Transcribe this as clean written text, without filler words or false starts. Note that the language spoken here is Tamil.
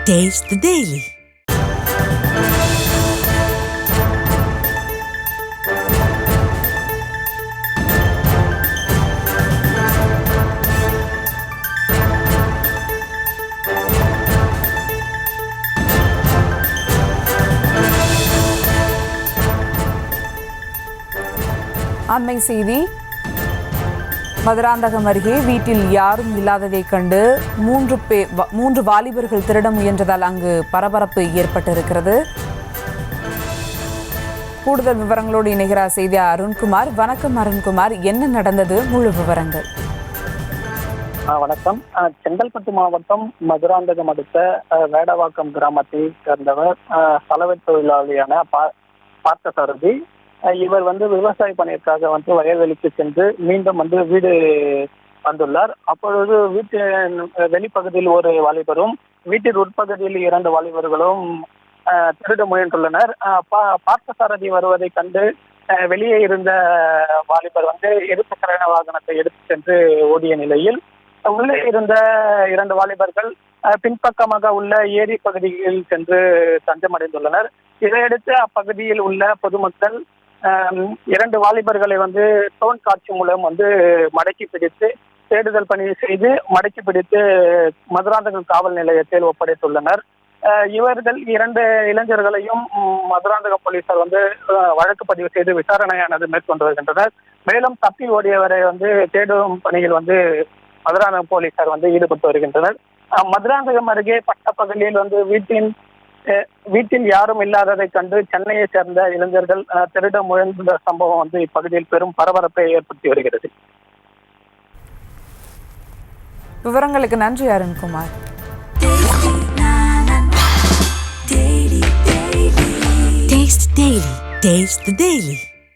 Taste the Daily. அண்மை செய்தி. மதுராந்தகம் அருகே வீட்டில் யாரும் இல்லாததைக் கண்டு மூன்று வாலிபர்கள் திருட முயன்றதால் அங்கு பரபரப்பு ஏற்பட்டிருக்கிறது. கூடுதல் விவரங்களோடு இணைகிறார் செய்தியாளர் அருண்குமார். வணக்கம் அருண்குமார், என்ன நடந்தது, முழு விவரங்கள்? வணக்கம். செங்கல்பட்டு மாவட்டம் மதுராந்தகம் அடுத்த வேடவாக்கம் கிராமத்தை சேர்ந்தவர் சலவை தொழிலாளியான பார்த்தசாரதி. இவர் விவசாய பணிக்காக வயல்வெளிக்கு சென்று மீண்டும் வீடு வந்துள்ளார். அப்பொழுது வீட்டின் வெளிப்பகுதியில் ஒரு வாலிபரும் வீட்டின் உட்பகுதியில் 2 வாலிபர்களும் திருட முயன்றுள்ளனர். பார்த்தசாரதி வருவதை கண்டு வெளியே இருந்த வாலிபர் இருசக்கர வாகனத்தை எடுத்து சென்று ஓடிய நிலையில் உள்ளே இருந்த 2 வாலிபர்கள் பின்பக்கமாக உள்ள ஏரி பகுதியில் சென்று தஞ்சமடைந்துள்ளனர். இதையடுத்து அப்பகுதியில் உள்ள பொதுமக்கள் 2 வாலிபர்களை டோன் காட்சி மூலம் மடக்கி பிடித்து தேடுதல் பணி செய்து மடக்கி பிடித்து மதுராந்தகம் காவல் நிலையத்தில் ஒப்படைத்துள்ளனர். இவர்கள் 2 இளைஞர்களையும் மதுராந்தகம் போலீசார் வழக்கு பதிவு செய்து விசாரணையானது மேற்கொண்டு வருகின்றனர். மேலும் தப்பி ஓடியவரை தேடும் பணியில் மதுராந்தகம் போலீசார் ஈடுபட்டு வருகின்றனர். மதுராந்தகம் அருகே பட்டப்பகலில் வீட்டில் யாரும் இல்லாததை கண்டு சென்னையை சேர்ந்த இளைஞர்கள் திருட முயன்ற சம்பவம் இப்பகுதியில் பெரும் பரபரப்பை ஏற்படுத்தி வருகிறது. விவரங்களுக்கு நன்றி அருண்குமார். Taste the Daily.